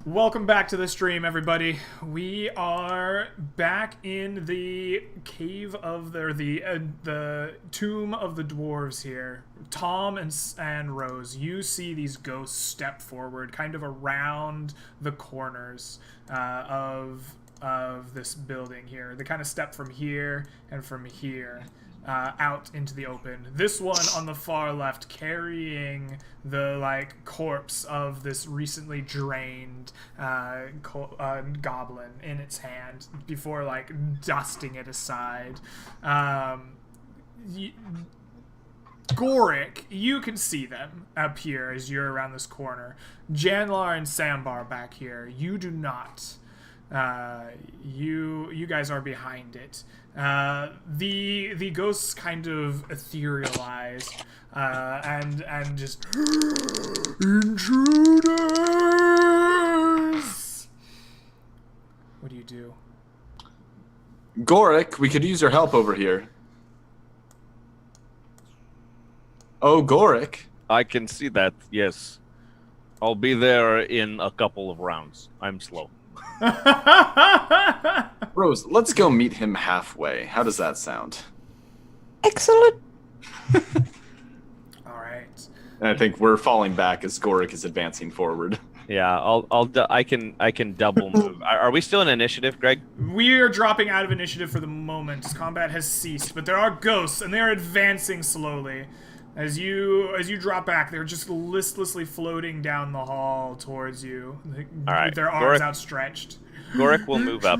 Welcome back to the stream, everybody. We are back in the cave of the tomb of the dwarves here. Tom and Rose, you see these ghosts step forward, kind of around the corners of this building here. They kind of step from here and from here. Out into the open. This one on the far left carrying the corpse of this recently drained goblin in its hand before dusting it aside. Goric, you can see them up here as you're around this corner. Janlar and Sambar back here, you do not. You guys are behind it. The ghosts kind of etherealize and just intruders. What do you do? Goric, we could use your help over here. Oh, Goric. I can see that, yes. I'll be there in a couple of rounds. I'm slow. Rose, let's go meet him halfway. How does that sound? Excellent. All right. And I think we're falling back as Goric is advancing forward. Yeah, I can double move. Are we still in initiative, Greg? We are dropping out of initiative for the moment. Combat has ceased, but there are ghosts, and they are advancing slowly. As you drop back, they're just listlessly floating down the hall towards you, all right. with their arms outstretched. Goric will move up.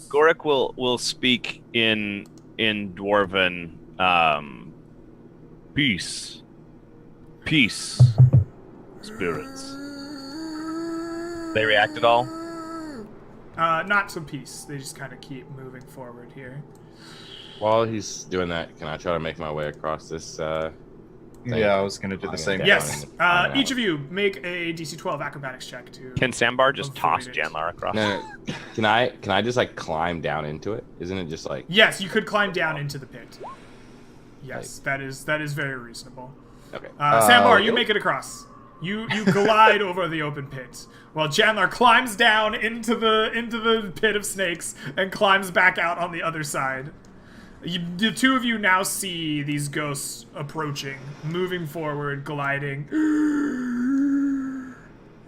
Goric will speak in Dwarven. Peace, spirits. They react at all? Not to peace. They just kind of keep moving forward here. While he's doing that, can I try to make my way across this thing? Yeah, I was going to do the same. Yes. Each of you make a DC 12 acrobatics check to. Can Sambar just toss it. Janlar across? No. Can I just climb down into it? Isn't it just Yes, you could climb down into the pit. Yes, that is very reasonable. Okay. Sambar, you make it across. You glide over the open pit, while Janlar climbs down into the pit of snakes and climbs back out on the other side. The two of you now see these ghosts approaching, moving forward, gliding.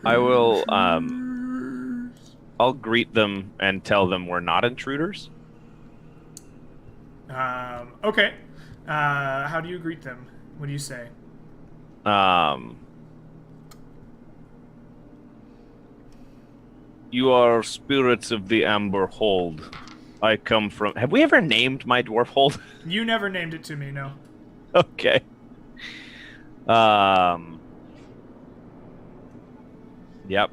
I will, I'll greet them and tell them we're not intruders. Okay. How do you greet them? What do you say? You are spirits of the Amber Hold. I come from... Have we ever named my dwarf hold? You never named it to me, no. Okay. Yep,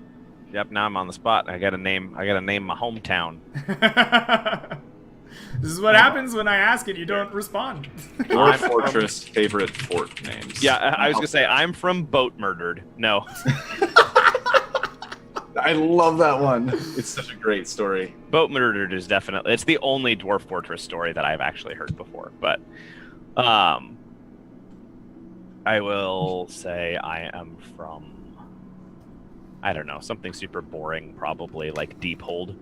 now I'm on the spot. I gotta name my hometown. This is what happens when I ask it, you don't respond. Dwarf Fortress favorite fort names. Yeah, I was gonna say, I'm from Boat Murdered. No. I love that one. It's such a great story. Boat Murdered is definitely... It's the only Dwarf Fortress story that I've actually heard before. But I will say I am from... I don't know, something super boring, probably, like Deep Hold.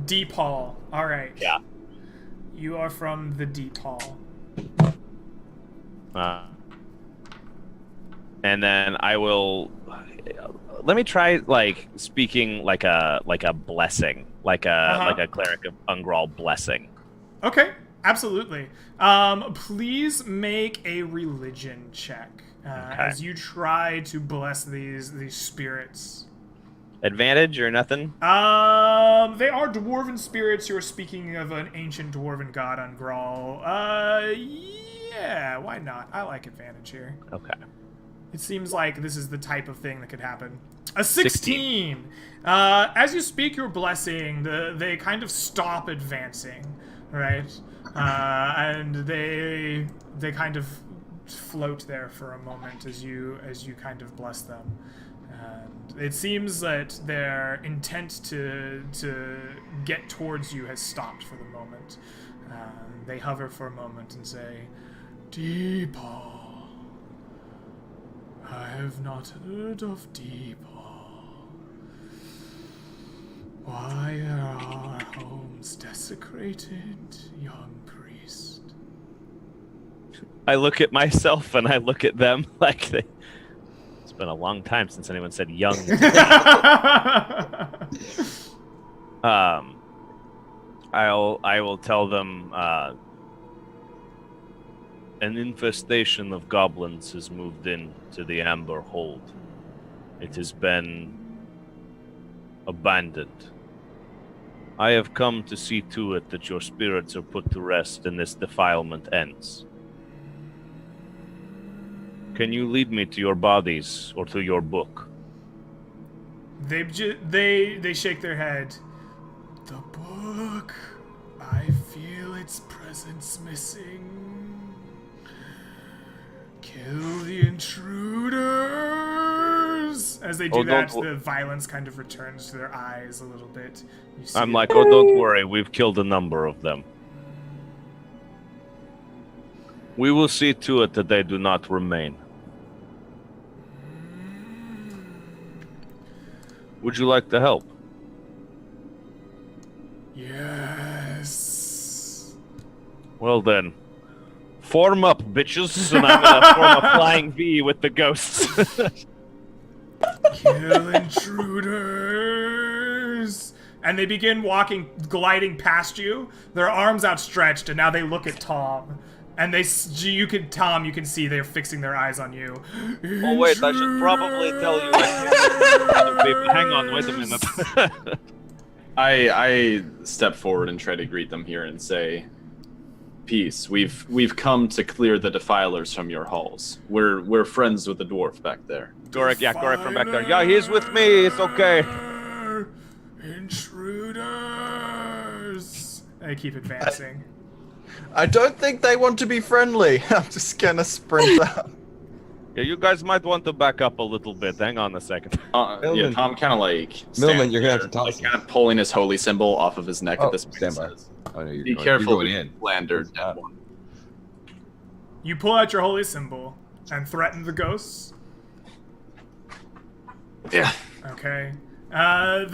Deep Hall. All right. Yeah. You are from the Deep Hall. And then I will... Let me try speaking like a blessing, like a cleric of Ungral blessing. Okay, absolutely. Please make a religion check as you try to bless these spirits. Advantage or nothing? They are dwarven spirits who are speaking of an ancient dwarven god Ungral. Yeah, why not? I like advantage here. Okay. It seems like this is the type of thing that could happen. A 16! As you speak your blessing, they kind of stop advancing, right? And they kind of float there for a moment as you kind of bless them. And it seems that their intent to get towards you has stopped for the moment. They hover for a moment and say, "Deepa, I have not heard of Deepa. Why are our homes desecrated, young priest? I look at myself and I look at them like they... It's been a long time since anyone said young. I will tell them an infestation of goblins has moved in to the Amber Hold. It has been abandoned. I have come to see to it that your spirits are put to rest and this defilement ends. Can you lead me to your bodies or to your book? They shake their head. The book. I feel its presence missing. Kill the intruders. As they do that, the violence kind of returns to their eyes a little bit. I'm like, oh, don't worry, we've killed a number of them. We will see to it that they do not remain. Would you like to help? Yes. Well then, form up, bitches, and I'm gonna form a flying V with the ghosts. Kill intruders. And they begin gliding past you, their arms outstretched, and now they look at Tom. And you can see they're fixing their eyes on you. Oh wait, I should probably tell you. Hang on, wait a minute. I step forward and try to greet them here and say, "Peace. We've come to clear the defilers from your halls. We're friends with the dwarf back there." Gorik from back there. Yeah, he's with me. It's okay. Intruders. They keep advancing. I don't think they want to be friendly. I'm just gonna sprint up. Yeah, you guys might want to back up a little bit. Hang on a second. Yeah, Tom kind of like Millman, you're gonna have to like, toss kind of pulling his holy symbol off of his neck at this point. Stand by. Says, Oh, no, be careful, going in. Lander, dead one. You pull out your holy symbol and threaten the ghosts. Yeah. Okay.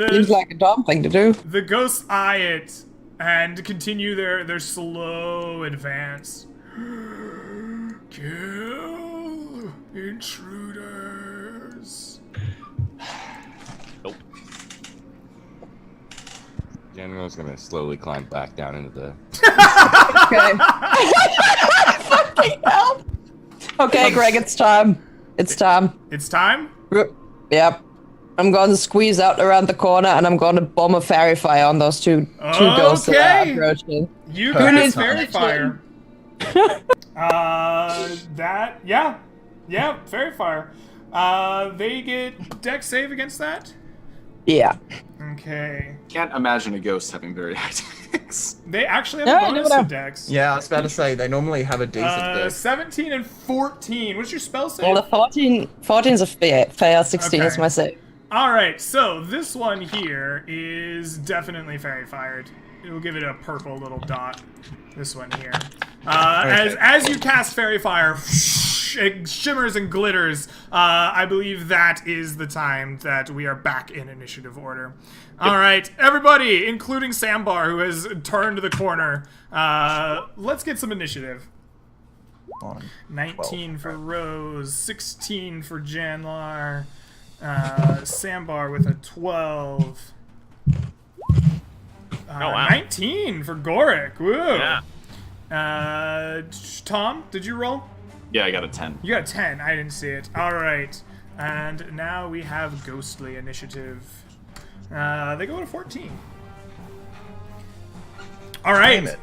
Seems like a dumb thing to do. The ghosts eye it and continue their slow advance. Kill intruders. Nope. General's gonna slowly climb back down into the... Okay. Fucking hell. Okay, Greg, it's time. It's time. It's time? Yep. I'm going to squeeze out around the corner and I'm going to bomb a fairy fire on those two ghosts that are approaching. You Who got needs fairy fire. Yeah, fairy fire. They get dex save against that? Yeah. Okay. Can't imagine a ghost having very high dex. They actually have a bonus to dex. Yeah, I was about to say, they normally have a decent dex. 17 and 14. What's your spell save? Well, the 14's a fair, 16 is my save. Alright, so this one here is definitely fairy fired. We'll give it a purple little dot. This one here. As you cast fairy fire, it shimmers and glitters. I believe that is the time that we are back in initiative order. Alright, everybody, including Sambar, who has turned the corner, let's get some initiative. 19 for Rose, 16 for Janlar, Sambar with a 12. Wow. 19 for Gorik. Woo. Yeah. Tom, did you roll? Yeah, I got a 10. You got a 10. I didn't see it. All right. And now we have Ghostly Initiative. They go to 14. All right. Damn it.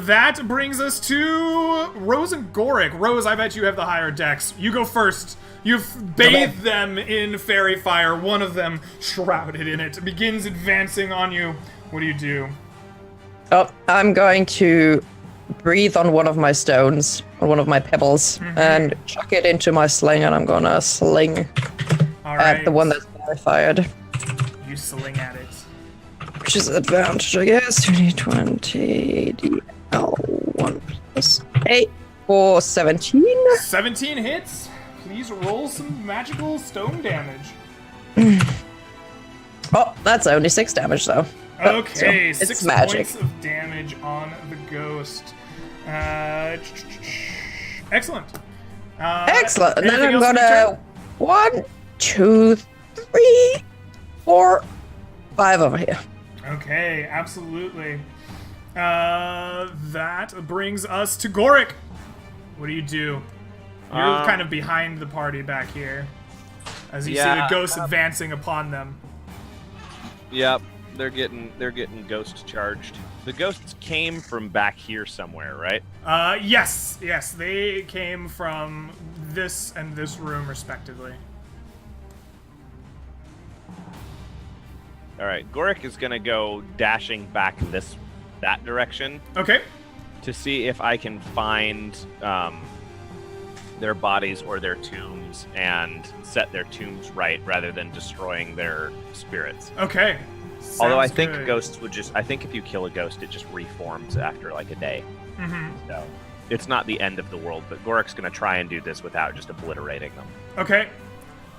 That brings us to Rose and Gorik. Rose, I bet you have the higher dex. You go first. You've bathed them in fairy fire. One of them, shrouded in it, begins advancing on you. What do you do? Oh, I'm going to breathe on one of my stones, on one of my pebbles, and chuck it into my sling, and I'm gonna sling at the one that's fired. You sling at it. Which is advantage, I guess. 20, DL, 1 plus 8 for 17. 17 hits. please roll some magical stone damage. Oh, that's only 6 damage though. Okay, So, 6 magic. points of damage on the ghost. Excellent. Excellent. And then anything I'm else for your gonna 1, 2, 3, 4, 5 over here. turn? Okay, absolutely. That brings us to Gorik. What do you do? You're kind of behind the party back here, as you see the ghosts advancing upon them. Yep, they're getting ghost charged. The ghosts came from back here somewhere, right? Yes, they came from this and this room, respectively. All right, Gorik is gonna go dashing back that direction Okay. to see if I can find their bodies or their tombs and set their tombs right rather than destroying their spirits. Okay. Although I Sounds think good. ghosts would I think if you kill a ghost, it just reforms after like a day. Mm-hmm. So it's not the end of the world, but Gorik's going to try and do this without just obliterating them. Okay.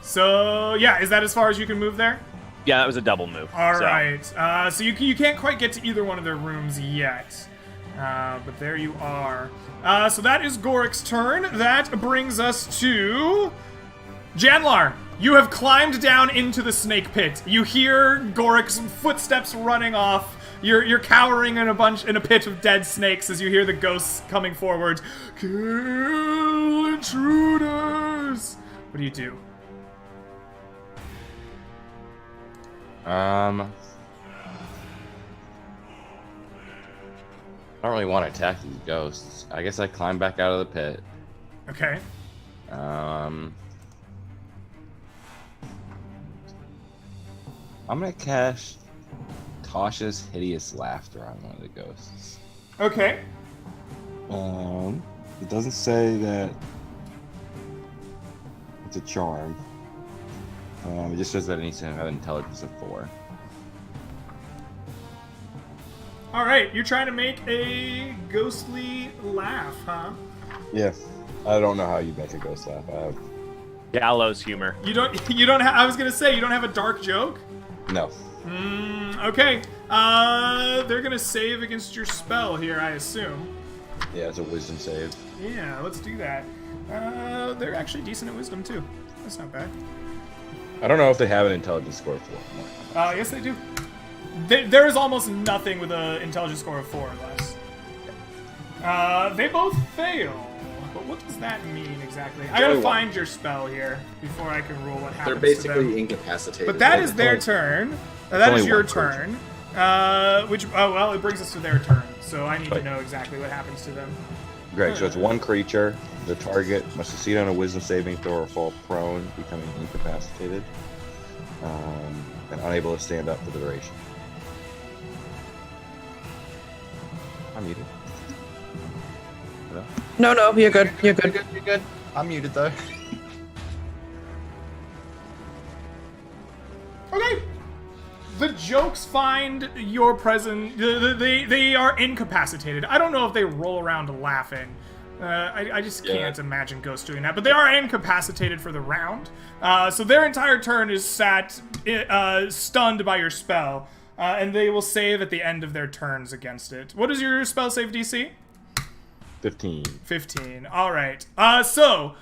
So yeah, is that as far as you can move there? Yeah, that was a double move. All so. right. So you can't quite get to either one of their rooms yet. But there you are. So that is Gorik's turn. That brings us to Janlar. You have climbed down into the snake pit. You hear Gorik's footsteps running off. You're cowering in a pit of dead snakes as you hear the ghosts coming forward. Kill intruders. What do you do? I don't really want to attack these ghosts. I guess I climb back out of the pit. Okay. I'm gonna cast Tasha's Hideous Laughter on one of the ghosts. Okay. It doesn't say that it's a charm. It just says that it needs to have an intelligence of 4. All right. You're trying to make a ghostly laugh, huh? Yeah. I don't know how you make a ghost laugh. I have Gallows humor. You don't have. I was gonna say you don't have a dark joke. no. Okay. They're gonna save against your spell here, I assume. Yeah, it's a wisdom save. Yeah, let's do that. They're actually decent at wisdom too. That's not bad. I don't know if they have an intelligence score of 4. Yes, they do. There is almost nothing with an intelligence score of 4 or less. They both fail. But what does that mean exactly? I gotta find your spell here before I can rule what happens They're to basically them. incapacitated. But that is their turn. That is only your one creature. turn. Well, it brings us to their turn. So I need to know exactly what happens to them. Great, so it's one creature. The target must succeed on a wisdom saving throw or fall prone, becoming incapacitated, and unable to stand up for the duration. I'm muted. Hello? No, you're good. You're good. You're good. I'm muted though. Okay. The jokes find your present. They are incapacitated. I don't know if they roll around laughing. I just can't imagine ghosts doing that. But they are incapacitated for the round. So their entire turn is stunned by your spell. And they will save at the end of their turns against it. What is your spell save DC? 15. 15. All right. So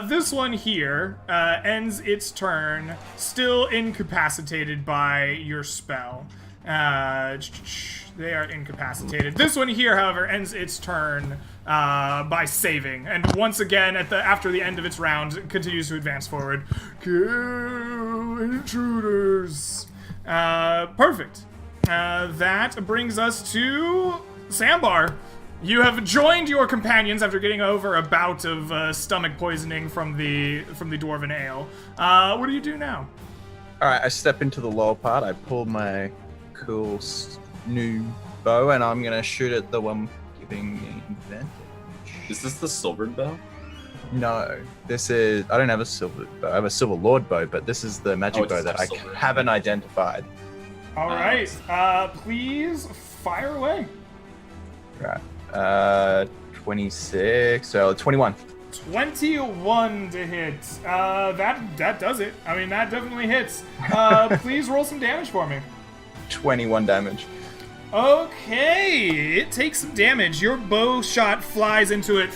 this one here ends its turn still incapacitated by your spell. They are incapacitated. This one here, however, ends its turn by saving, and once again after the end of its round, continues to advance forward. Kill intruders. Perfect. That brings us to Sambar. You have joined your companions after getting over a bout of stomach poisoning from the dwarven ale. What do you do now? All right, I step into the lower part. I pull my cool new bow, and I'm gonna shoot at the one giving me advantage. Is this the silvered bow? No, this is. I don't have a silver bow. I have a silver lord bow, but this is the magic it's bow that I silver. haven't identified. All right. Please fire away. Right. 26. So 21. 21 to hit. That does it. I mean, that definitely hits. Please roll some damage for me. 21 damage. Okay, it takes some damage. Your bow shot flies into it,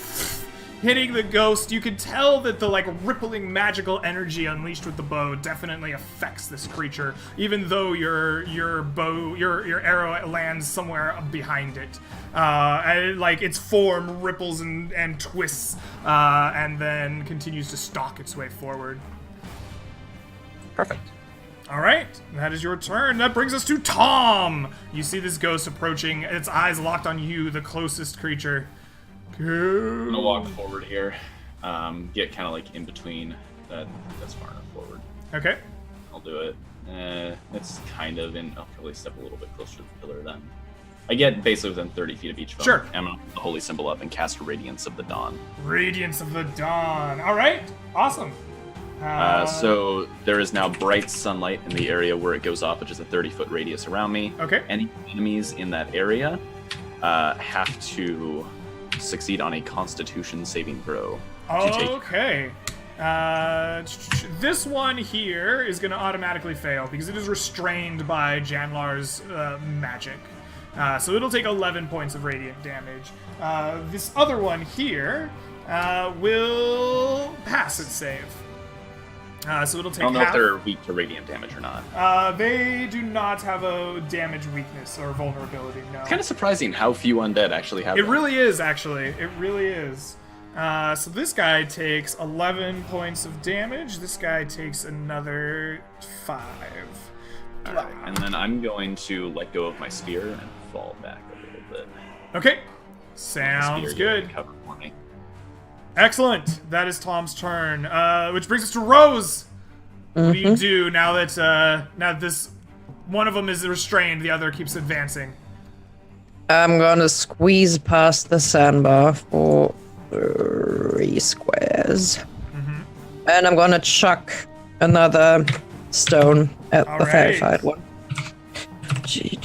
hitting the ghost. You can tell that the rippling magical energy unleashed with the bow definitely affects this creature, even though your arrow lands somewhere behind it. And, its form ripples and twists, and then continues to stalk its way forward. Perfect. All right, that is your turn. That brings us to Tom. You see this ghost approaching, its eyes locked on you, the closest creature. I'm gonna walk forward here, get kind of in between. That's far enough forward. Okay. I'll do it. It's kind of in. I'll probably step a little bit closer to the pillar then. I get basically within 30 feet of each foe. Sure. I'm gonna put the holy symbol up and cast Radiance of the Dawn. Radiance of the Dawn. All right, awesome. So there is now bright sunlight in the area where it goes off, which is a 30-foot radius around me. Okay. Any enemies in that area have to succeed on a Constitution saving throw. Okay. This one here is going to automatically fail because it is restrained by Janlar's magic. So it'll take 11 points of radiant damage. This other one here will pass its save. So it'll take I don't know half. if they're weak to radiant damage or not. They do not have a damage weakness or vulnerability, no. It's kind of surprising how few undead actually have It that. really is, actually. It really is. So this guy takes 11 points of damage. This guy takes another 5. Alright, and then I'm going to let go of my spear and fall back a little bit. Okay. Sounds Spear, good. cover for me. Excellent. That is Tom's turn. Which brings us to Rose. What do you do now that this one of them is restrained, the other keeps advancing? I'm gonna squeeze past the sandbar for 3 squares. And I'm gonna chuck another stone at All the right. verified one. Gee.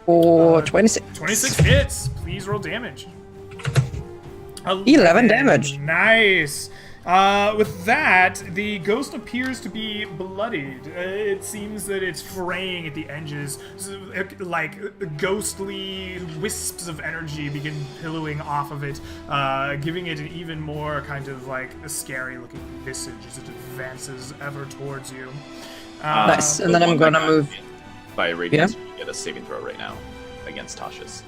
For 26. 26 hits. Please roll damage. 11 damage. Nice. With that, the ghost appears to be bloodied. It seems that it's fraying at the edges. Ghostly wisps of energy begin pillowing off of it, giving it an even more kind of a scary-looking visage as it advances ever towards you. Nice. And then I'm gonna move. By radiance, you get a saving throw right now against Tasha's.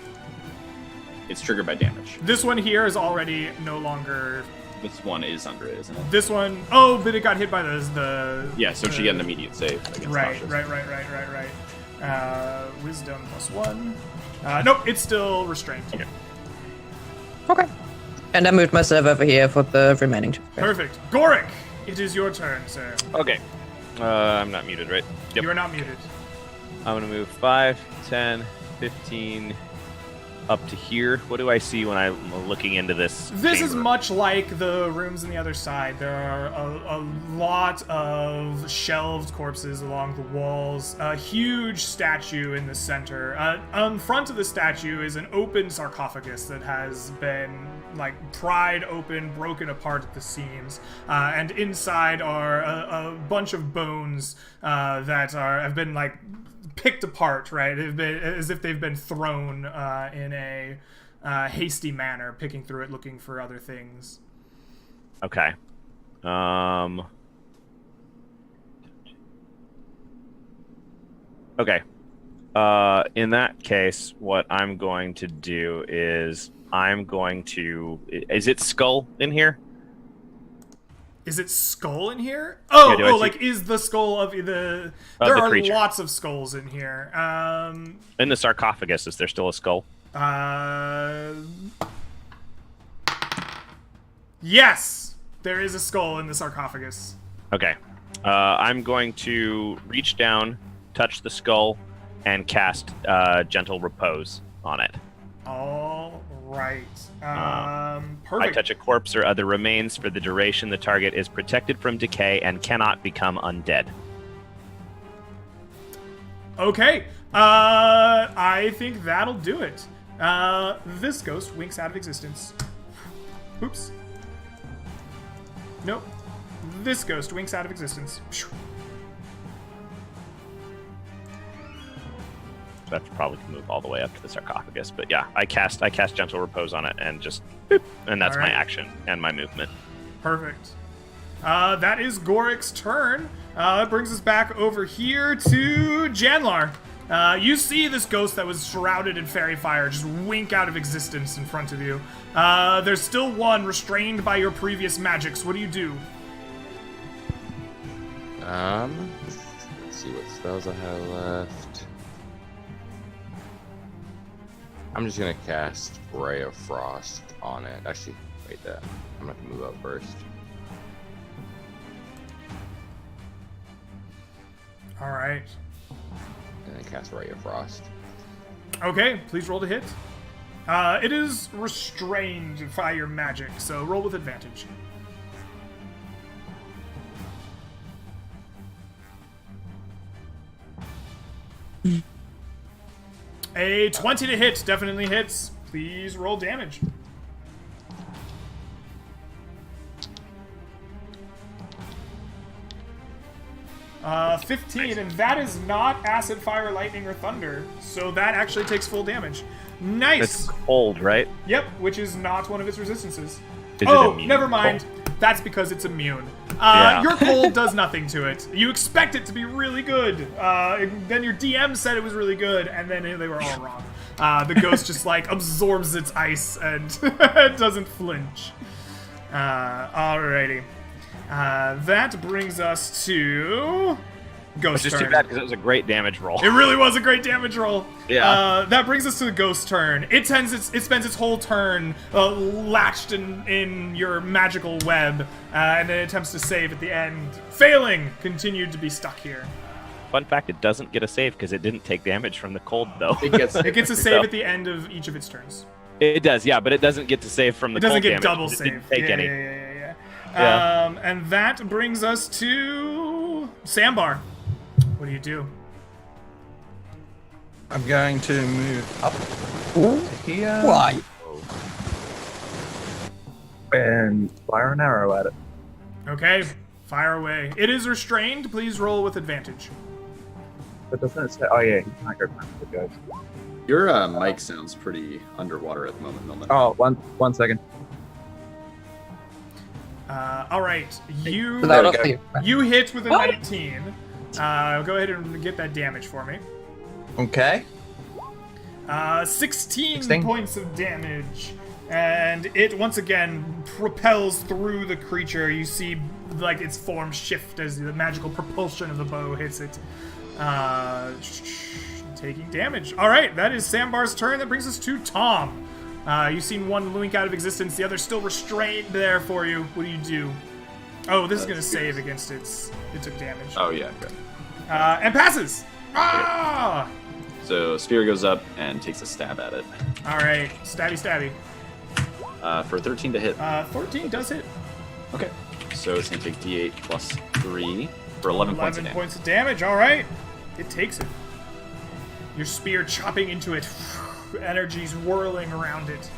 It's triggered by damage. This one here is already no longer. This one is under it, isn't it? This one, oh, but it got hit by the. Yeah, so she get an immediate save against Right. Tasha's. Wisdom +1. Nope, it's still restrained. Okay. Okay. And I moved myself over here for the remaining 2 squares. Perfect. Goric, it is your turn, sir. Okay. I'm not muted, right? Yep. You are not muted. I'm going to move 5, 10, 15, up to here. What do I see when I'm looking into this This is chamber? much like the rooms on the other side. There are a lot of shelved corpses along the walls. A huge statue in the center. On front of the statue is an open sarcophagus that has been pried open, broken apart at the seams, and inside are a bunch of bones that have been picked apart, right? They've been as if they've been thrown in a hasty manner, picking through it, looking for other things. Okay. Okay. In that case, what I'm going to do is Is it skull in here? Is it skull in here? Oh, Yeah, do I see- is the skull of the? Of There the are creature. lots of skulls in here. In the sarcophagus, is there still a skull? Yes, there is a skull in the sarcophagus. Okay. I'm going to reach down, touch the skull, and cast Gentle Repose on it. All right. I Perfect. touch a corpse or other remains. For the duration, the target is protected from decay and cannot become undead. Okay. I think that'll do it. This ghost winks out of existence. Oops. Nope. This ghost winks out of existence. So I have to probably move all the way up to the sarcophagus. But yeah, I cast Gentle Repose on it and just boop, and that's All right. my action and my movement. Perfect. That is Gorik's turn. That brings us back over here to Janlar. You see this ghost that was shrouded in fairy fire just wink out of existence in front of you. There's still one restrained by your previous magics. What do you do? Let's see what spells I have left. I'm just gonna cast Ray of Frost on it. Actually, wait that. I'm gonna have to move up first. All right. And then cast Ray of Frost. Okay, please roll to hit. It is restrained by your magic, so roll with advantage. A 20 to hit definitely hits. Please roll damage. Uh, 15, and that is not acid, fire, lightning, or thunder, so that actually takes full damage. Nice. It's cold, right? Yep, which is not one of its resistances. Is it Oh, immune? never mind. That's because it's immune. Yeah. Your cold does nothing to it. You expect it to be really good. Then your DM said it was really good, and then they were all wrong. The ghost just like absorbs its ice and doesn't flinch. Alrighty. That brings us to Ghost Which is turn. too bad because it was a great damage roll. It really was a great damage roll. Yeah. That brings us to the Ghost turn. It spends its whole turn latched in your magical web, and then it attempts to save at the end, failing. Continued to be stuck here. Fun fact: it doesn't get a save because it didn't take damage from the cold, though. It gets It gets a save at the end of each of its turns. It does, yeah, but it doesn't get to save from the It doesn't cold get damage. double It save. didn't take any. Yeah. Yeah. And that brings us to Sambar. What do you do? I'm going to move up to here Why? and fire an arrow at it. Okay, fire away. It is restrained. Please roll with advantage. But doesn't it say? Oh yeah, you can't go back to the ghost. Your mic sounds pretty underwater at the moment, Millman. Oh, one second. All right, you Without we a go. fear. you hit with a What? 19. Go ahead and get that damage for me. Okay. 16 16. points of damage, and it once again propels through the creature. You see, like, its form shift as the magical propulsion of the bow hits it. Taking damage. All right, that is Sambar's turn. That brings us to Tom. You've seen one wink out of existence. The other's still restrained there for you. What do? Oh, this is going to save against it took damage. Oh yeah, good. And passes. Ah! So Spear goes up and takes a stab at it. All right, stabby. For 13 to hit. 14 does hit. Okay. So it's gonna take D8 plus 3 for 11 points of 11 damage. points of damage. All right, it takes it. Your spear chopping into it. Energy's whirling around it.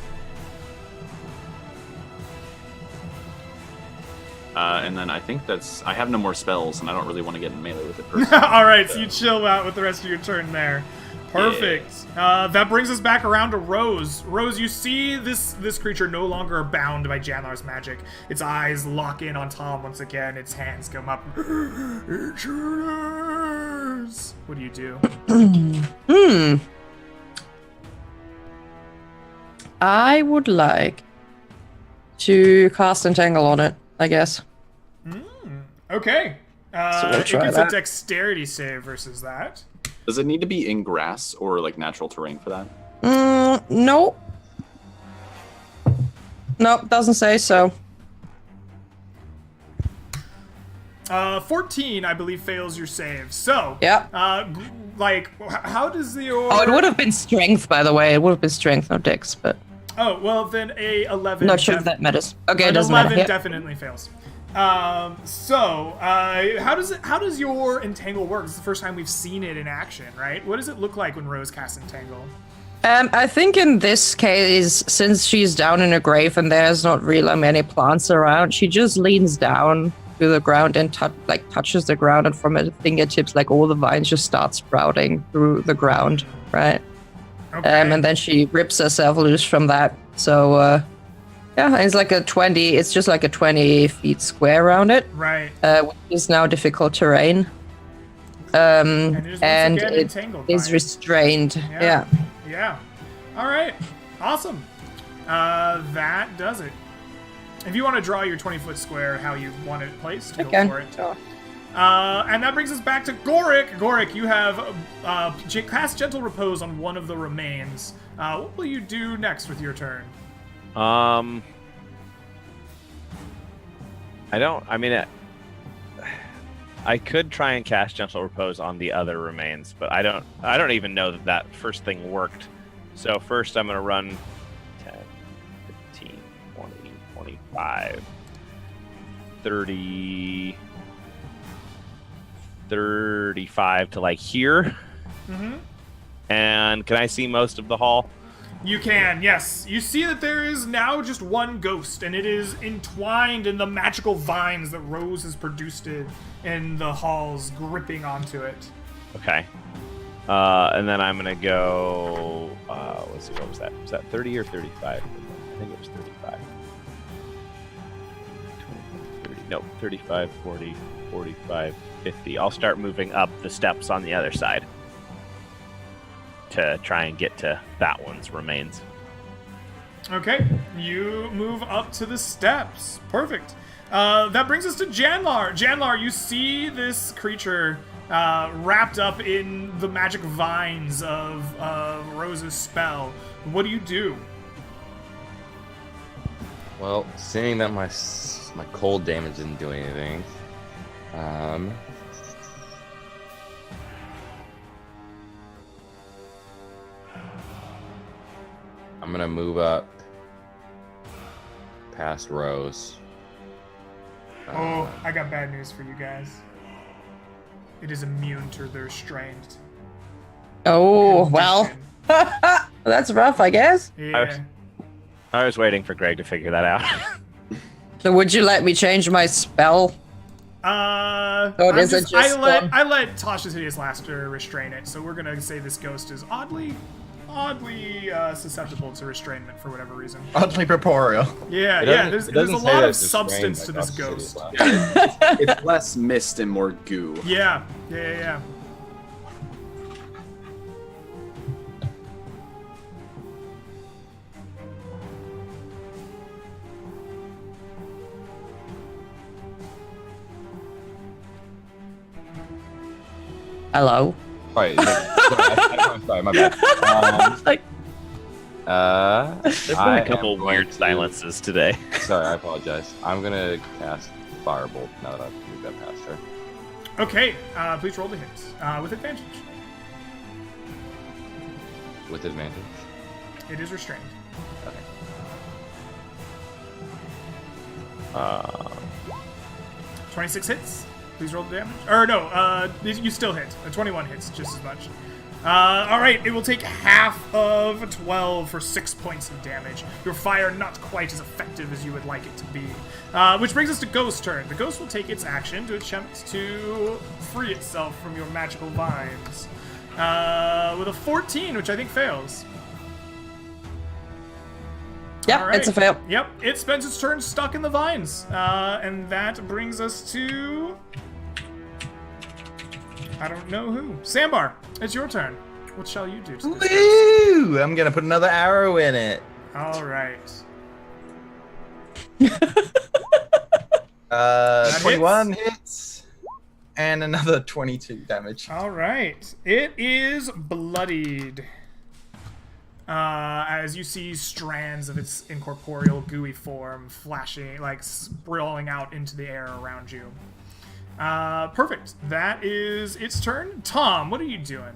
And then I think I have no more spells, and I don't really want to get in melee with it personally. All right, so you chill out with the rest of your turn there. Perfect. That brings us back around to Rose. Rose, you see this creature no longer bound by Janlar's magic. Its eyes lock in on Tom once again. Its hands come up. Intruders! What do? I would like to cast Entangle on it, I guess. Okay. we'll It try gets a that. dexterity save versus that. Does it need to be in grass or like natural terrain for that? No. Nope, doesn't say so. 14, I believe, fails your save. So, Yeah. how does your... Oh, it would have been strength, by the way. It would have been strength, not dex, but Oh, well, then a 11... not sure if that matters. Okay, it An doesn't 11 matter. Yeah. definitely fails. How does your entangle work? This is the first time we've seen it in action, right? What does it look like when Rose casts entangle? I think in this case, since she's down in a grave and there's not really many plants around, she just leans down to the ground and touches the ground, and from her fingertips, like all the vines just start sprouting through the ground, right? Okay. And then she rips herself loose from that. So, yeah, it's like a 20. It's just like a 20 feet square around it, Right. which is now difficult terrain. And it is once And again it entangled is vines. restrained. Yeah. Yeah. All right. Awesome. That does it. If you want to draw your 20-foot square how you want it placed, go Okay. for it. Sure. And that brings us back to Gorik. Gorik, you have cast Gentle Repose on one of the remains. What will you do next with your turn? I could try and cast Gentle Repose on the other remains, but I don't even know that first thing worked. So first I'm going to run 10, 15, 20, 25, 30, 35 to like here. Mm-hmm. And can I see most of the hall? You can, yes. You see that there is now just one ghost, and it is entwined in the magical vines that Rose has produced it in the halls, gripping onto it. Okay. And then I'm going to go... let's see, what was that? Was that 30 or 35? I think it was 35. 20, 30, no, 35, 40, 45, 50. I'll start moving up the steps on the other side to try and get to that one's remains. Okay, you move up to the steps. Perfect. That brings us to Janlar. Janlar, you see this creature wrapped up in the magic vines of Rose's spell. What do you do? Well, seeing that my cold damage didn't do anything, I'm gonna move up past Rose. Oh, I got bad news for you guys. It is immune to the restrained. Oh, well. condition. That's rough, I guess. Yeah. I was waiting for Greg to figure that out. So would you let me change my spell? Oh, it is just one? I let Tasha's Hideous Laughter restrain it, so we're gonna say this ghost is oddly susceptible to restrainment for whatever reason. Oddly corporeal. Yeah, It yeah. doesn't- There's it a doesn't say lot that of it's substance to restrained this by ghost. Tasha's It's less mist and more goo. Yeah, yeah. Hello? Sorry, sorry, my bad. Like, There's been I a couple am going weird to- silences today. Sorry, I apologize. I'm gonna cast Firebolt now that I've moved up past her. Okay, please roll the hit with advantage. With advantage. It is restrained. Okay. 26 hits. Please roll the damage. Or no, you still hit. 21 hits, just as much. All right, it will take half of 12 for 6 points of damage. Your fire not quite as effective as you would like it to be. Which brings us to Ghost's turn. The Ghost will take its action to attempt to free itself from your magical vines. With a 14, which I think fails. yeah, All right. it's a fail. Yep, it spends its turn stuck in the vines. And that brings us to... I don't know who. Sandbar, it's your turn. What shall you do to this? Woo! I'm gonna put another arrow in it. All right. 21 hits. And another 22 damage. All right. It is bloodied. As you see strands of its incorporeal gooey form flashing, like sprawling out into the air around you. Perfect. That is its turn. Tom, what are you doing?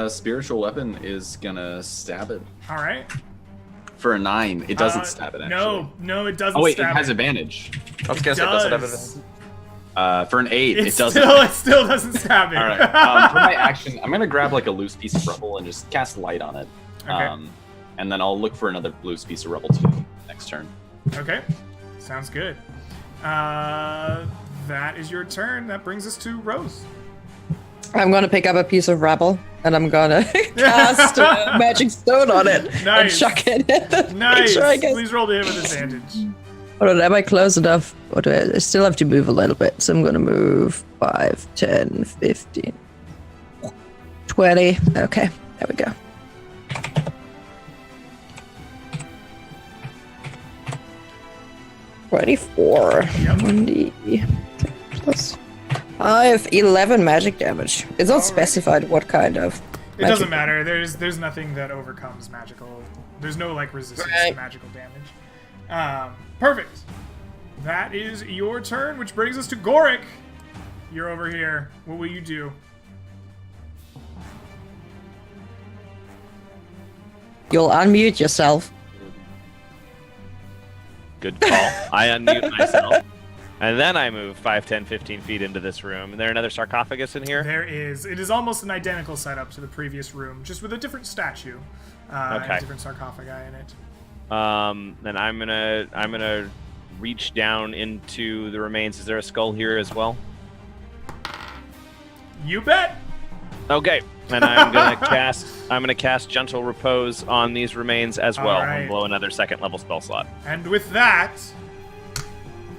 Spiritual weapon is gonna stab it All right. for a 9. It doesn't stab it actually. No, it doesn't. Oh wait, it stab has advantage. I was gonna say, does it have a... For an 8, It it doesn't. still doesn't stab it. All right. For my action, I'm gonna grab like a loose piece of rubble and just cast light on it. Okay. And then I'll look for another blue piece of rubble too next turn. Okay. Sounds good. That is your turn. That brings us to Rose. I'm gonna pick up a piece of rubble and I'm gonna cast a magic stone on it and Nice. chuck it at the Nice. creature, I guess. Please roll to hit with advantage. Hold on, am I close enough? Or do I still have to move a little bit? So I'm gonna move 5, 10, 15, 20. Okay, there we go. $24. Yep. 1d plus 5, 11 magic damage. It's not Alright. specified what kind of. It doesn't matter. There's nothing that overcomes magical. There's no like resistance to Right. magical damage. Perfect. That is your turn, which brings us to Goric. You're over here. What will you do? You'll unmute yourself. Good call. I unmute myself. And then I move 5, 10, 15 feet into this room. Is there another sarcophagus in here? There is. It is almost an identical setup to the previous room, just with a different statue and Okay. a different sarcophagi in it. Then I'm gonna reach down into the remains. Is there a skull here as well? You bet. Okay. And I'm gonna cast Gentle Repose on these remains as well, Alright. and blow another second level spell slot. And with that,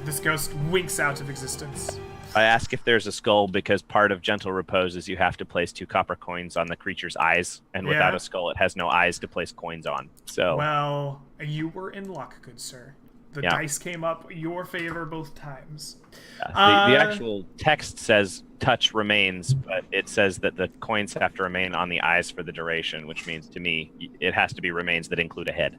this ghost winks out of existence. I ask if there's a skull because part of Gentle Repose is you have to place 2 copper coins on the creature's eyes, and without Yeah. a skull, it has no eyes to place coins on. So Well, you were in luck, good sir. The Yeah. dice came up your favor both times. the actual text says touch remains, but it says that the coins have to remain on the eyes for the duration, which means to me it has to be remains that include a head.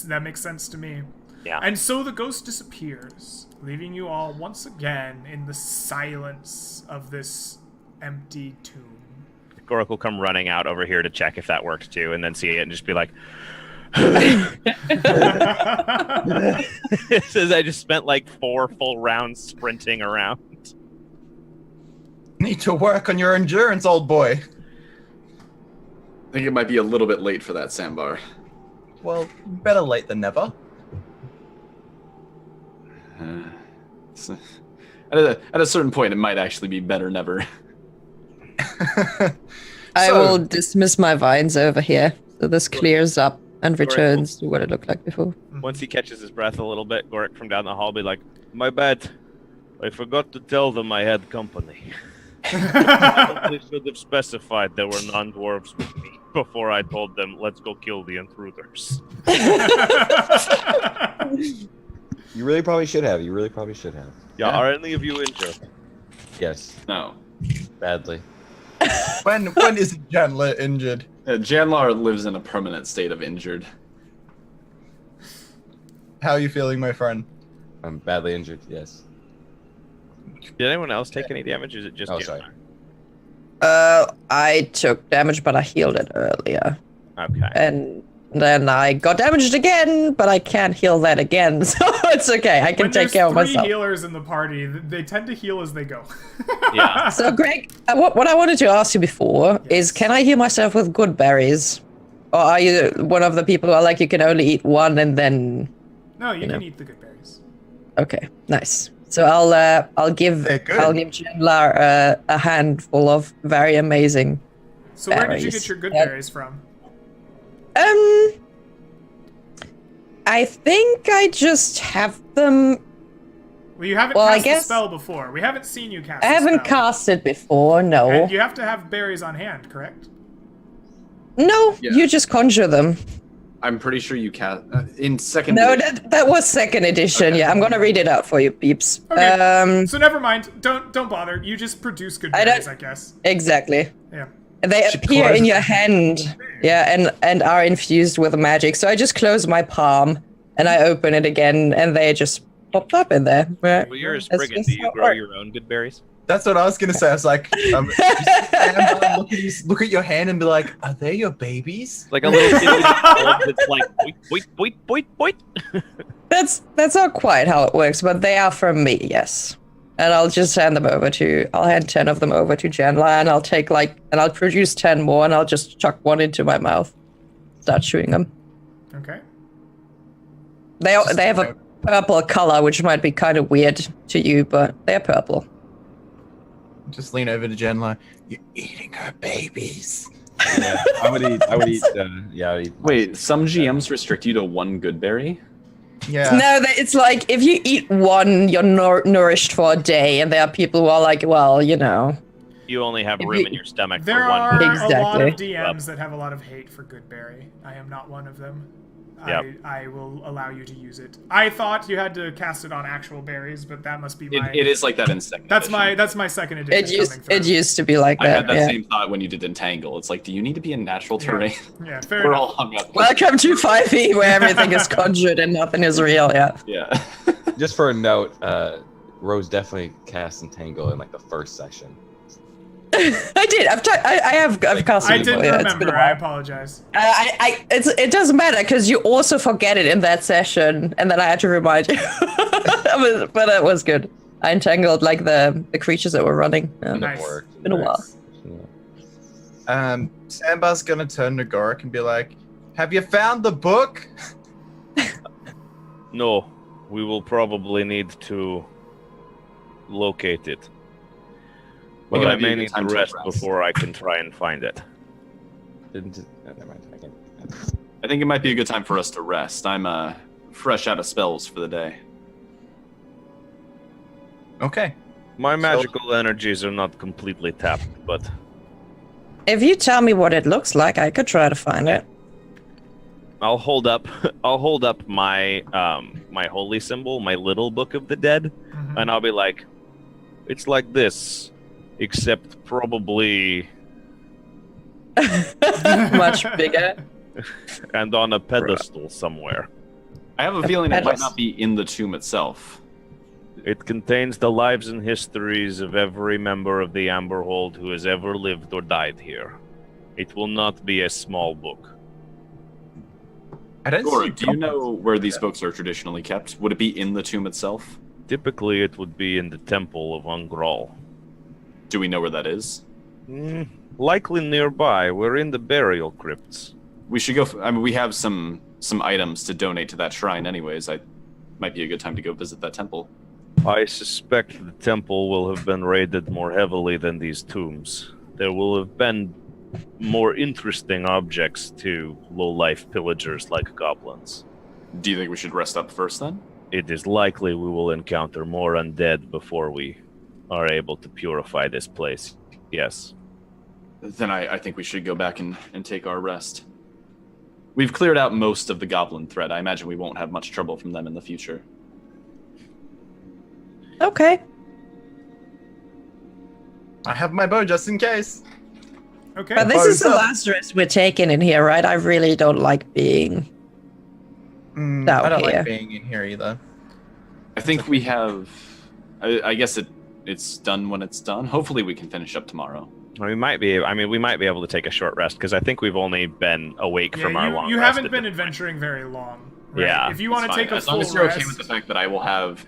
That makes sense to me. Yeah. And so the ghost disappears, leaving you all once again in the silence of this empty tomb. Gork will come running out over here to check if that worked too, and then see it and just be like, it says I just spent like 4 full rounds sprinting around. Need to work on your endurance, old boy. I think it might be a little bit late for that, Sambar. Well, better late than never. So- at a certain point, it might actually be better never. I So- will dismiss my vines over here. So this clears up and returns to what it looked like before. Once he catches his breath a little bit, Gork from down the hall will be like, my bad. I forgot to tell them I had company. I probably should have specified there were non-dwarves with me before I told them, let's go kill the intruders. You really probably should have. Yeah, Yeah. are any of you injured? Yes, No. badly. When is Chandler injured? Janlar lives in a permanent state of injured. How are you feeling, my friend? I'm badly injured. Yes. Did anyone else take any damage, or is it just Oh, Janlar? sorry. I took damage, but I healed it earlier. Okay. And then I got damaged again, but I can't heal that again, so it's okay. I can When take there's care of 3 myself. healers in the party, they tend to heal as they go. Yeah. So, Greg, what I wanted to ask you before is, can I heal myself with good berries? Or are you one of the people who are like, you can only eat one and then... No, you know. can eat the good berries. Okay, nice. So I'll give They're good. Chandler a handful of very amazing. So where did you Berries. get your good Yeah. berries from? I think I just have them. Well, you haven't Well, I cast the guess- spell before. We haven't seen you cast I the haven't spell. cast it before. No, And you have to have berries on hand, correct? no, Yeah. you just conjure them. I'm pretty sure you cast in second. No, edition- that was second edition. Okay. Yeah, I'm gonna read it out for you, peeps. Okay. So never mind. Don't bother. You just produce good I berries, don't- I guess. Exactly. Yeah. They She appear in closes- your hand, yeah, and are infused with magic. So I just close my palm and I open it again, and they just popped up in there. Right? Well, you're a That's Spriggan. just Do you how it grow works. your own good berries? That's what I was gonna say. I was like, stand down, look at your hand and be like, are they your babies? Like a little kid that's like, boit. That's not quite how it works, but they are from me, yes. And I'll just hand them over to. I'll hand 10 of them over to Janla, and I'll take and I'll produce 10 more, and I'll just chuck one into my mouth. start shooting them. Okay. They have a purple color, which might be kind of weird to you, but they're purple. Just lean over to Jen like, you're eating her babies. Yeah, I would eat. I would eat. Wait, some GMs restrict you to one good berry? Yeah. No, it's like if you eat one, you're nourished for a day, and there are people who are like, well, you know. You only have room in your stomach There for one. are a lot of Exactly. DMs that have a lot of hate for Goodberry. I am not one of them. Yep. I will allow you to use it. I thought you had to cast it on actual berries, but that must be my. It is like that in second. That's edition. my second edition. It used to be like I that. had that Yeah. same thought when you did Entangle. It's like, do you need to be in natural terrain? Yeah, fair We're enough. all hung up. Welcome to 5e, where everything is conjured and nothing is real. Yeah. Yeah. Just for a note, Rose definitely cast Entangle in like the first session. I did. I've cast I it before. didn't Yeah, it's been a remember. I while. apologize. It doesn't matter because you also forget it in that session, and then I had to remind you. But it was good. I entangled like the creatures that were running. Nice. Worked. Been a while. Yeah. Sambar's gonna turn to Gorik and be like, have you found the book? No, we will probably need to locate it. Well, But I that'd be a may good need to time to rest rest. before I can try and find it. Never mind. I think it might be a good time for us to rest. I'm fresh out of spells for the day. Okay. My magical energies are not completely tapped, but If you tell me what it looks like, I could try to find it. I'll hold up my my holy symbol, my little book of the dead, Mhm. and I'll be like, it's like this, except probably Much bigger. and on a pedestal somewhere. I have a feeling it might Petals. not be in the tomb itself. It contains the lives and histories of every member of the Amberhold who has ever lived or died here. It will not be a small book. I don't Gorik, see do you know where these books are traditionally kept? Would it be in the tomb itself? Typically, it would be in the Temple of Ungral. Do we know where that is? Likely nearby. We're in the burial crypts. We should go. I mean, we have some items to donate to that shrine, anyways. Might be a good time to go visit that temple. I suspect the temple will have been raided more heavily than these tombs. There will have been more interesting objects to low-life pillagers like goblins. Do you think we should rest up first then? It is likely we will encounter more undead before we are able to purify this place. Yes. Then I think we should go back and take our rest. We've cleared out most of the goblin threat. I imagine we won't have much trouble from them in the future. Okay. I have my bow just in case. Okay. But this is the Bows up. last rest we're taking in here, right? I really don't like being out I don't here. like being in here either. I think we have. I guess it's done when it's done. Hopefully, we can finish up tomorrow. We might be able to take a short rest because I think we've only been awake from our long you rest haven't at been this point. adventuring very long. Right? Yeah, If you want to It's take fine. a as long full as you're rest, okay with the fact that I will have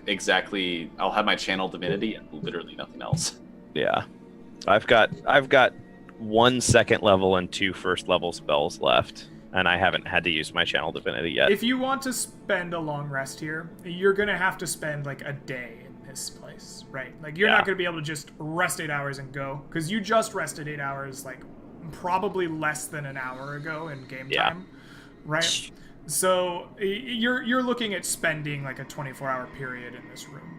I'll have my channel divinity and literally nothing else. Yeah. I've got 1 second level and 2 first level spells left, and I haven't had to use my channel divinity yet. if you want to spend a long rest here, you're gonna have to spend like a day in this place, right? Like you're Yeah. not gonna be able to just rest 8 hours and go, because you just rested 8 hours, like probably less than an hour ago in game Yeah. time, right? So you're looking at spending like a 24-hour period in this room.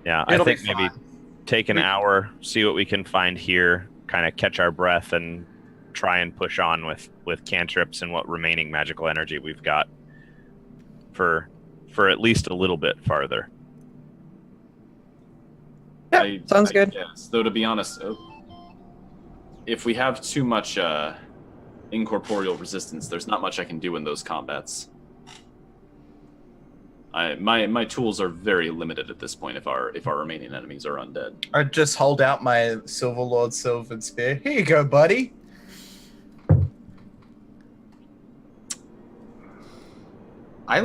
Yeah, It'll I think be maybe fine. take an hour, see what we can find here, kind of catch our breath, and try and push on with cantrips and what remaining magical energy we've got for at least a little bit farther. Yeah, sounds good. Yes, though to be honest, if we have too much incorporeal resistance, there's not much I can do in those combats. My tools are very limited at this point if our remaining enemies are undead. I just hold out my Silver Lord Silvered Spear. Here you go, buddy. I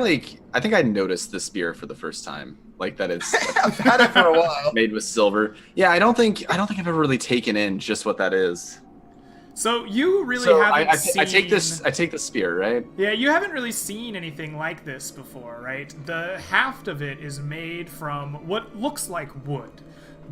think I noticed the spear for the first time. Like that it's I've had it for a while. made with silver. Yeah, I don't think I've ever really taken in just what that is. So you really So haven't I seen... take this. I take the spear, right? Yeah, you haven't really seen anything like this before, right? The haft of it is made from what looks like wood,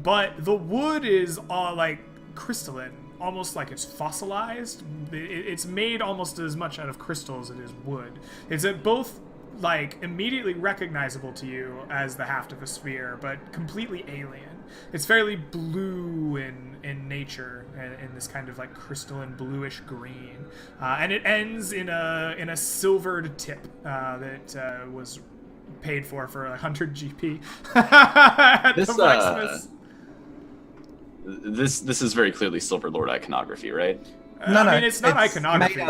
but the wood is all like crystalline, almost like it's fossilized. It's made almost as much out of crystal as it is wood. It's both like immediately recognizable to you as the haft of a sphere, but completely alien. It's fairly blue in nature, in this kind of like crystalline bluish green, and it ends in a silvered tip that was paid for 100 GP at the blacksmith's. This is very clearly Silver Lord iconography, right? No, I mean, it's not iconography.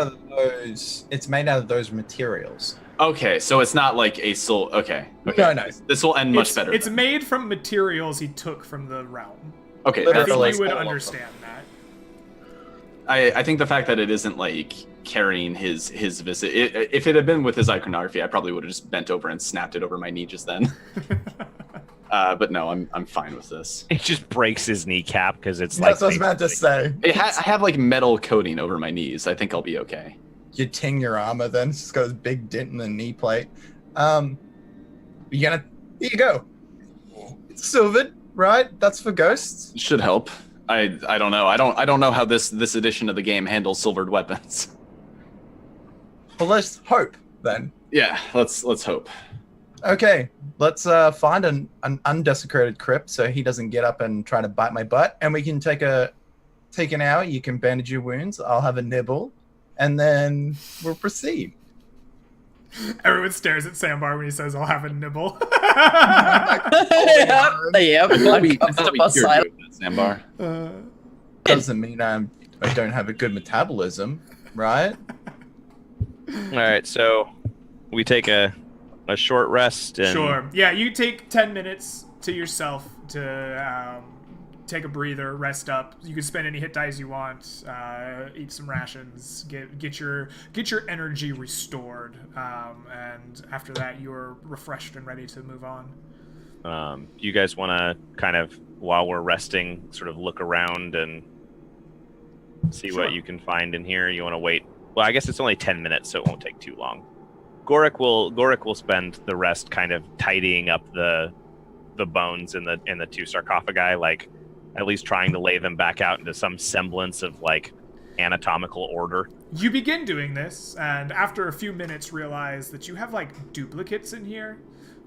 It's made out of those materials. Okay, so it's not like a soul. Okay. No. This will end much better. It's then. made from materials he took from the realm. Okay, I think Literally. you would understand that. I think the fact that it isn't like carrying his visit. If it had been with his iconography, I probably would have just bent over and snapped it over my knee just then. But no, I'm fine with this. It just breaks his kneecap because it's That's what I was about to say. I have like metal coating over my knees. I think I'll be okay. You ting your armor, then it's just got a big dent in the knee plate. Here you go. It's silvered, right? That's for ghosts. Should help. I don't know. I don't know how this edition of the game handles silvered weapons. Well, let's hope then. Yeah, let's hope. Okay, let's find an undesecrated crypt so he doesn't get up and try to bite my butt, and we can take an hour. You can bandage your wounds. I'll have a nibble, and then we'll proceed. Everyone stares at Sambar when he says, "I'll have a nibble." Yep. That's Silent. Sambar. Doesn't mean I don't have a good metabolism, right? All right, so we take a short rest. And Sure. Yeah, you take 10 minutes to yourself to take a breather, rest up. You can spend any hit dice you want, eat some rations, get your energy restored, and after that you're refreshed and ready to move on. You guys want to kind of, while we're resting, sort of look around and see Sure. what you can find in here? You want to wait? Well, I guess it's only 10 minutes, so it won't take too long. Gorik will spend the rest kind of tidying up the bones in the two sarcophagi, like at least trying to lay them back out into some semblance of like anatomical order. You begin doing this, and after a few minutes realize that you have like duplicates in here.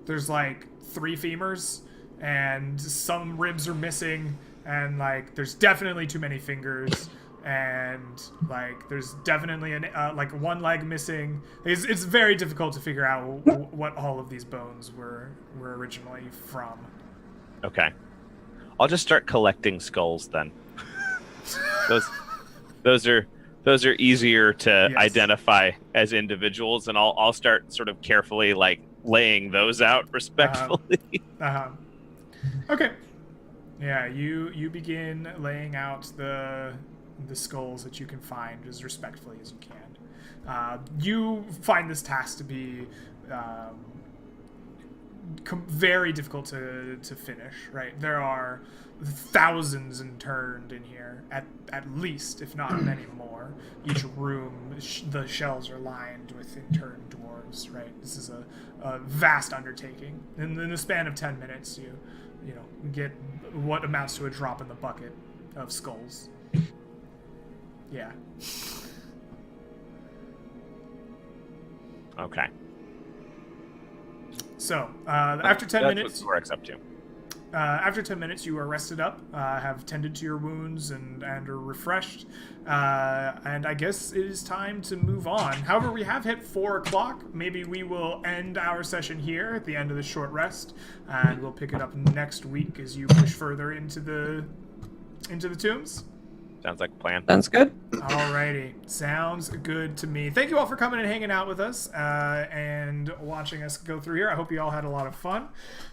There's like 3 femurs, and some ribs are missing, and like there's definitely too many fingers, and like there's definitely like 1 leg missing. It's very difficult to figure out what all of these bones were originally from. Okay, I'll just start collecting skulls then. Those are easier to Yes. identify as individuals, and I'll start sort of carefully like laying those out respectfully. Okay. Yeah, you begin laying out the skulls that you can find as respectfully as you can. You find this task to be very difficult to finish, right? There are thousands interned in here, at least, if not many more. Each room, the shelves are lined with interned dwarves, right? This is a vast undertaking. And in the span of 10 minutes, you get what amounts to a drop in the bucket of skulls. Yeah. Okay. So, after 10 That's minutes... what Gorik's up to. After 10 minutes, you are rested up, have tended to your wounds, and are refreshed. And I guess it is time to move on. However, we have hit 4 o'clock. Maybe we will end our session here at the end of the short rest, and we'll pick it up next week as you push further into the tombs. Sounds like a plan. Sounds good. Alrighty, sounds good to me. Thank you all for coming and hanging out with us and watching us go through here. I hope you all had a lot of fun.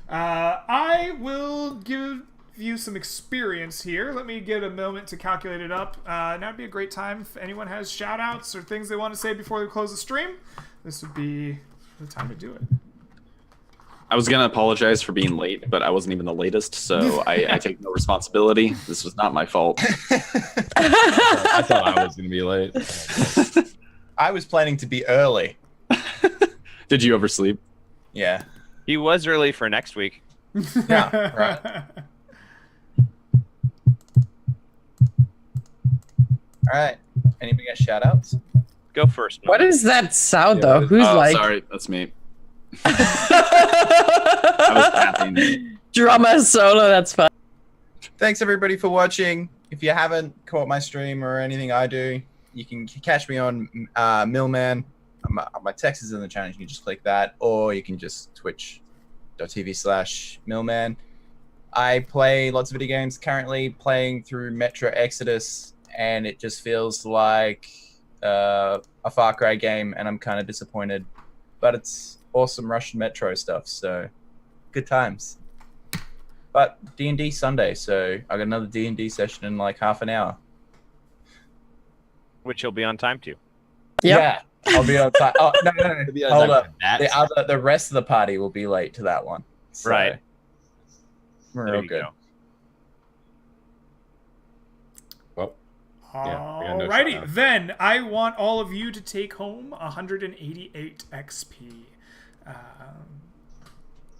I will give you some experience here. Let me get a moment to calculate it up. Now would be a great time if anyone has shout outs or things they want to say before we close the stream. This would be the time to do it. I was gonna apologize for being late, but I wasn't even the latest, so I take no responsibility. This was not my fault. I thought I was gonna be late. I was planning to be early. Did you oversleep? Yeah. He was early for next week. Yeah, right. All right. Anybody got shout outs? Go first. What is that sound, Yeah, though? Who's Oh, like sorry, that's me. I was tapping. drama solo? That's fun. Thanks everybody for watching. If you haven't caught my stream or anything I do, you can catch me on Millman. My text is in the channel. You can just click that, or you can just twitch.tv/Millman. I play lots of video games. Currently playing through Metro Exodus, and it just feels like a Far Cry game, and I'm kind of disappointed. But it's awesome Russian Metro stuff, so good times. But D&D Sunday, so I got another D&D session in like half an hour. Which you'll be on time to. Yep. Yeah, I'll be on time. Oh no, It'll be on hold time up. for that. The rest of the party will be late to that one. So, Right. We're There real you good. go. Well, yeah, we got no Alrighty, shout-out. then I want all of you to take home 188 XP.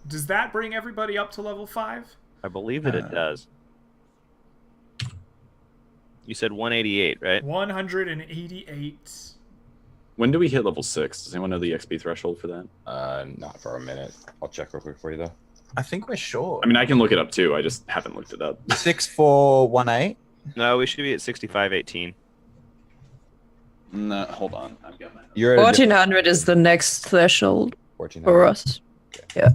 Does that bring everybody up to level 5? I believe that it does. You said 188, right? 188. When do we hit level 6? Does anyone know the XP threshold for that? Not for a minute. I'll check real quick for you though. I think we're short. I mean, I can look it up too. I just haven't looked it up. 6418. No, we should be at 6518. No, hold on. I've got my. You're at a 1400 is the next threshold 1400. for us. Yeah,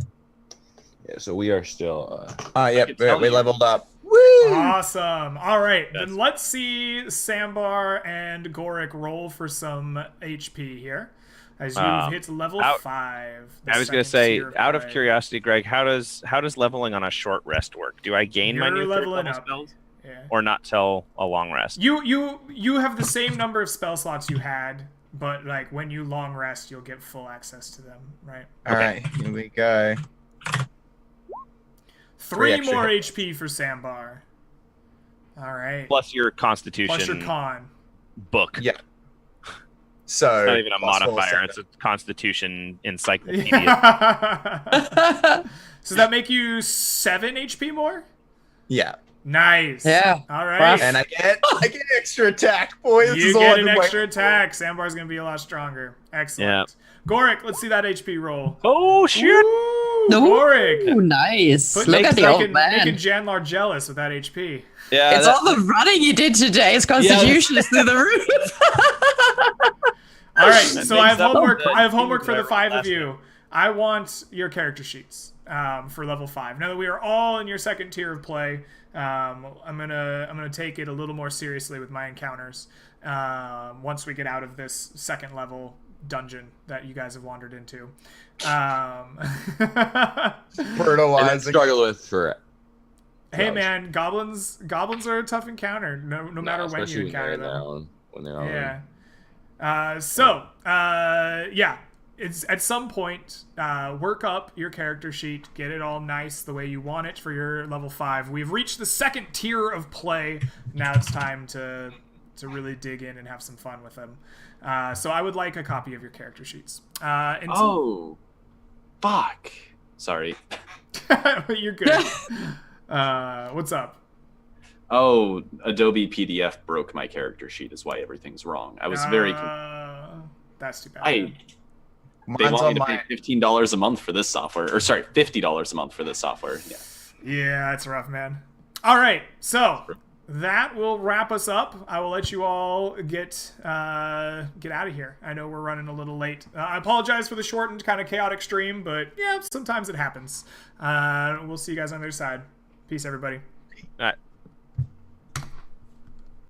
so we are still. Yep, can tell we you. leveled up. Woo! Awesome. All right, That's- then let's see Sambar and Gorik roll for some HP here. As you've hit level 5. I was going to say, out of curiosity, Greg, how does leveling on a short rest work? Do I gain my You're new third leveling level up. spells, Yeah. or not till a long rest? You have the same number of spell slots you had, but like when you long rest, you'll get full access to them, right? All right, here we go. 3 extra more hit. HP for Sambar. All right. Plus your Constitution Plus your con. book. Yeah. So It's not even a plus 4, modifier; 7. it's a Constitution encyclopedia. So that make you 7 HP more? Yeah, Nice. Yeah. All right. and I get extra attack, boy. This You is all get I've an been extra waiting for. attack. Sambar's gonna be a lot stronger. Excellent. Yeah. Gorik, let's see that HP roll. Oh shit! Ooh, Gorik. Ooh, nice. Put- Look at the making, old man. making Janlar jealous with that HP. Yeah, It's all the running you did today. His constitution is through the roof. All right, That so I have makes up homework. for I have the homework for the whatever 5 of last you. I want your character sheets for level 5. Now that we are all in your second tier of play, I'm gonna take it a little more seriously with my encounters. Once we get out of this second level dungeon that you guys have wandered into. And then Brutalizing. struggle with for. Hey Gosh. man, goblins are a tough encounter. No matter when you encounter them. When they're on. Yeah. Yeah. It's at some point, work up your character sheet, get it all nice the way you want it for your level 5. We've reached the second tier of play. Now it's time to really dig in and have some fun with them. So I would like a copy of your character sheets. Oh, fuck. Sorry. You're good. What's up? Oh, Adobe PDF broke my character sheet. Is why everything's wrong. I was very. That's too bad. They Mine's want me on to my. pay $15 a month for this software, or sorry, $50 a month for this software. Yeah. Yeah, that's rough, man. All right, so that will wrap us up. I will let you all get out of here. I know we're running a little late. I apologize for the shortened, kind of chaotic stream, but yeah, sometimes it happens. We'll see you guys on the other side. Peace, everybody. All right.